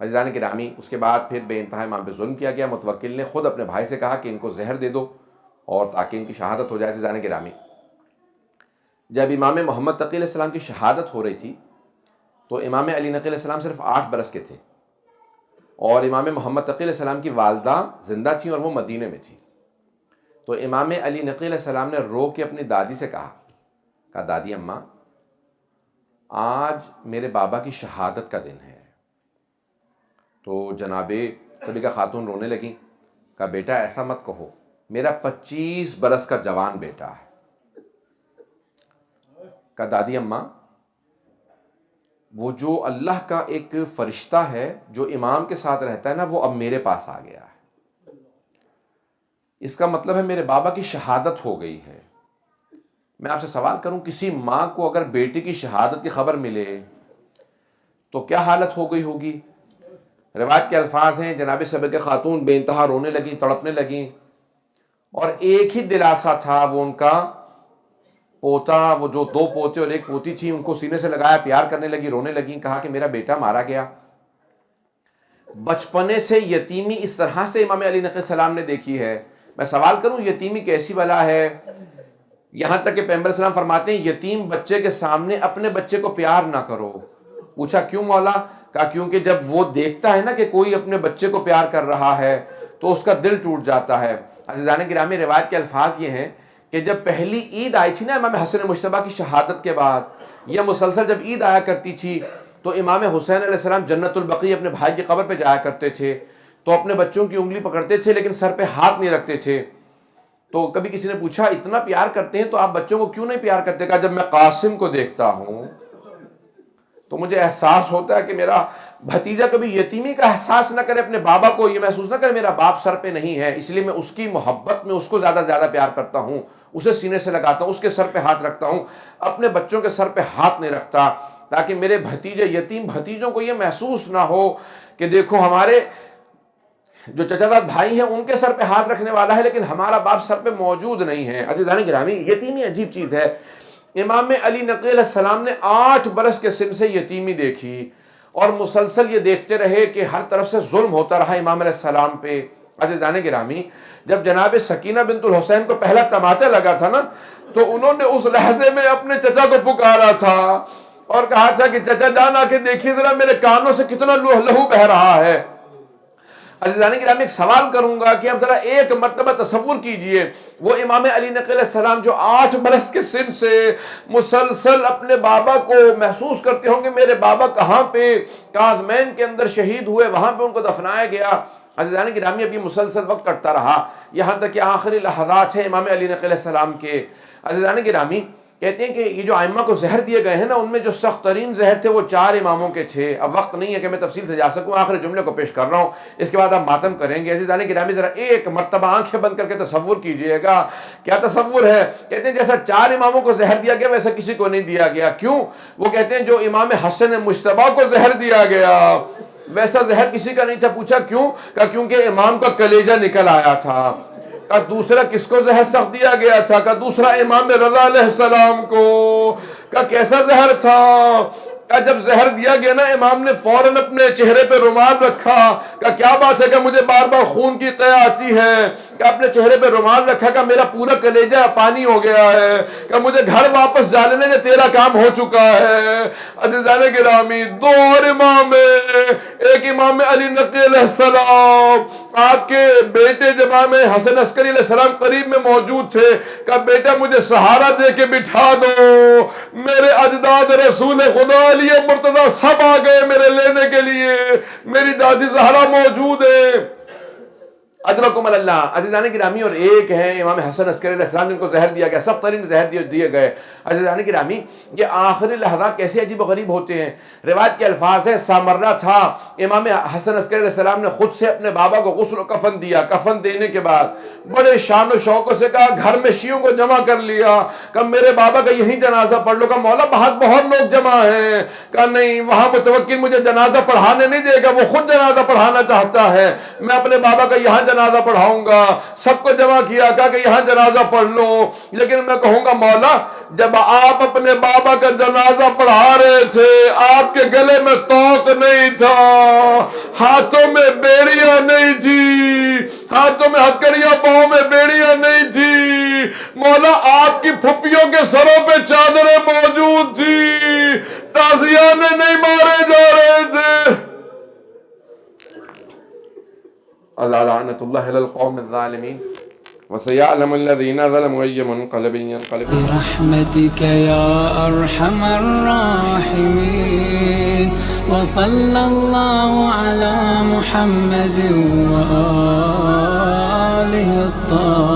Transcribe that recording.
عزیزان گرامی، اس کے بعد پھر بے انتہا امام پہ ظلم کیا گیا. متوکل نے خود اپنے بھائی سے کہا کہ ان کو زہر دے دو اور تاکہ ان کی شہادت ہو جائے. عزیزان گرامی، جب امام محمد تقی علیہ السلام کی شہادت ہو رہی تھی تو امام علی نقی علیہ السلام صرف 8 برس کے تھے، اور امام محمد تقی علیہ السلام کی والدہ زندہ تھیں اور وہ مدینے میں تھیں. تو امام علی نقی علیہ السلام نے رو کے اپنی دادی سے کہا دادی اماں، آج میرے بابا کی شہادت کا دن ہے. تو جناب صدیقہ خاتون رونے لگیں. کہا بیٹا ایسا مت کہو، میرا 25 برس کا جوان بیٹا ہے. کہا دادی اماں، وہ جو اللہ کا ایک فرشتہ ہے جو امام کے ساتھ رہتا ہے نا، وہ اب میرے پاس آ گیا ہے. اس کا مطلب ہے میرے بابا کی شہادت ہو گئی ہے. میں آپ سے سوال کروں، کسی ماں کو اگر بیٹی کی شہادت کی خبر ملے تو کیا حالت ہو گئی ہوگی؟ روایت کے الفاظ ہیں، جناب صدیقہ خاتون بے انتہا رونے لگیں، تڑپنے لگیں، اور ایک ہی دلاسا تھا، وہ ان کا پوتا، وہ جو 2 پوتے اور 1 پوتی تھی، ان کو سینے سے لگایا، پیار کرنے لگی، رونے لگیں. کہا کہ میرا بیٹا مارا گیا. بچپنے سے یتیمی اس طرح سے امام علی نقی السلام نے دیکھی ہے. میں سوال کروں، یتیمی کیسی بلا ہے؟ یہاں تک کہ پیغمبر السلام فرماتے ہیں یتیم بچے کے سامنے اپنے بچے کو پیار نہ کرو. پوچھا کیوں مولا؟ کہا کیونکہ جب وہ دیکھتا ہے نا کہ کوئی اپنے بچے کو پیار کر رہا ہے تو اس کا دل ٹوٹ جاتا ہے. عزیزان گرامی، روایت کے الفاظ یہ ہیں کہ جب پہلی عید آئی تھی نا امام حسن مجتبیٰ کی شہادت کے بعد، یا مسلسل جب عید آیا کرتی تھی تو امام حسین علیہ السلام جنت البقیع اپنے بھائی کی قبر پہ جایا کرتے تھے، تو اپنے بچوں کی انگلی پکڑتے تھے لیکن سر پہ ہاتھ نہیں رکھتے تھے. تو کبھی کسی نے پوچھا اتنا پیار کرتے ہیں تو آپ بچوں کو کیوں نہیں پیار کرتے؟ کہا جب میں قاسم کو دیکھتا ہوں تو مجھے احساس ہوتا ہے کہ میرا بھتیجا کبھی یتیمی کا احساس نہ کرے، اپنے بابا کو یہ محسوس نہ کرے میرا باپ سر پہ نہیں ہے، اس لیے میں اس کی محبت میں اس کو زیادہ پیار کرتا ہوں، اسے سینے سے لگاتا ہوں، اس کے سر پہ ہاتھ رکھتا ہوں، اپنے بچوں کے سر پہ ہاتھ نہیں رکھتا، تاکہ میرے بھتیجے یتیم بھتیجوں کو یہ محسوس نہ ہو کہ دیکھو ہمارے جو چچا زاد بھائی ہیں ان کے سر پہ ہاتھ رکھنے والا ہے لیکن ہمارا باپ سر پہ موجود نہیں ہے. عزیزان گرامی، یتیمی عجیب چیز ہے. امام علی نقی علیہ السلام نے 8 برس کے سن سے یتیمی دیکھی اور مسلسل یہ دیکھتے رہے کہ ہر طرف سے ظلم ہوتا رہا امام علیہ السلام پہ. عزیزان گرامی، جب جناب سکینہ بنت الحسین کو پہلا تماچا لگا تھا نا تو انہوں نے اس لحظے میں اپنے چچا کو پکارا تھا اور کہا تھا کہ چچا جان آ کے دیکھیے ذرا میرے کانوں سے کتنا لہو بہ رہا ہے. عزیزان گرامی، ایک سوال کروں گا کہ اب ذرا ایک مرتبہ تصور کیجئے، وہ امام علی نقی علیہ السلام جو 8 برس کے سن سے مسلسل اپنے بابا کو محسوس کرتے ہوں گے میرے بابا کہاں پہ کاظمین کے اندر شہید ہوئے، وہاں پہ ان کو دفنایا گیا. عزیزان گرامی، اب یہ مسلسل وقت کٹتا رہا یہاں تک کہ آخری لحظات ہیں امام علی نقی علیہ السلام کے. عزیزان گرامی، کہتے ہیں کہ یہ جو ائمہ کو زہر دیے گئے ہیں نا، ان میں جو سخت ترین زہر تھے وہ 4 اماموں کے تھے. اب وقت نہیں ہے کہ میں تفصیل سے جا سکوں، آخری جملے کو پیش کر رہا ہوں، اس کے بعد آپ ماتم کریں گے. عزیزان گرامی، ذرا ایک مرتبہ آنکھیں بند کر کے تصور کیجئے گا. کیا تصور ہے؟ کہتے ہیں جیسا 4 اماموں کو زہر دیا گیا ویسا کسی کو نہیں دیا گیا. کیوں؟ وہ کہتے ہیں جو امام حسن مجتبیٰ کو زہر دیا گیا ویسا زہر کسی کا نہیں تھا. پوچھا کیوں؟ کہا کیونکہ امام کا کلیجہ نکل آیا تھا. کہا دوسرا کس کو زہر سخت دیا گیا تھا؟ کہا دوسرا امام رضا علیہ السلام کو. کہا کیسا زہر تھا؟ کہا جب زہر دیا گیا نا امام نے فوراً اپنے چہرے پہ رومال رکھا. کہا کیا بات ہے؟ کہ مجھے بار بار خون کی قے آتی ہے. کہ اپنے چہرے پہ رومال رکھا. کہ میرا پورا کلیجہ پانی ہو گیا ہے. کہ مجھے گھر واپس جانے دے، تیرا کام ہو چکا ہے. عزیزان گرامی، 2 اور امام ہیں. ایک امام علی نقی علیہ السلام، آپ کے بیٹے جب امام حسن عسکری علیہ السلام قریب میں موجود تھے، کہا بیٹا مجھے سہارا دے کے بٹھا دو، میرے اجداد رسول خدا علی مرتضی سب آ گئے میرے لینے کے لیے، میری دادی زہرا موجود ہے. اجرکم اللہ. عزیزان گرامی، اور ایک ہیں امام حسن عسکری علیہ السلام جن کو زہر دیا گیا، سخت ترین زہر دیے گئے. عزیزان گرامی، یہ آخری لحظات کیسے عجیب و غریب ہوتے ہیں. روایت کے الفاظ ہیں سامرہ تھا، امام حسن عسکری علیہ السلام نے خود سے اپنے بابا کو غسل و کفن دیا. کفن دینے کے بعد بڑے شان و شوق سے کہا گھر میں شیعوں کو جمع کر لیا. کہا میرے بابا کا یہی جنازہ پڑھ لو. کہا مولا بہت لوگ جمع ہیں. کہا نہیں، وہاں متوکل مجھے جنازہ پڑھانے نہیں دے گا، وہ خود جنازہ پڑھانا چاہتا ہے. میں اپنے بابا کا یہاں جنازہ پڑھاؤں گا. سب کو جمع کیا، کہا کہ یہاں جنازہ پڑھ لو، لیکن میں کہوں گا مولا جب آپ اپنے بابا کا جنازہ پڑھا رہے تھے آپ کے گلے میں توق نہیں تھا، ہاتھوں میں بیڑیاں نہیں تھی، ہاتھوں میں ہتکڑیاں، پاؤں میں بیڑیاں نہیں تھی، مولا آپ کی پھپھیوں کے سروں پہ چادریں موجود تھی، تازیانے نہیں مارے جا رہے تھے۔ اللہ لعنت اللہ علی القوم الظالمین وسيعلم الذين ظلموا أي منقلب ينقلبون برحمتك يا أرحم الراحمين وصلى الله على محمد وآله الطاهرين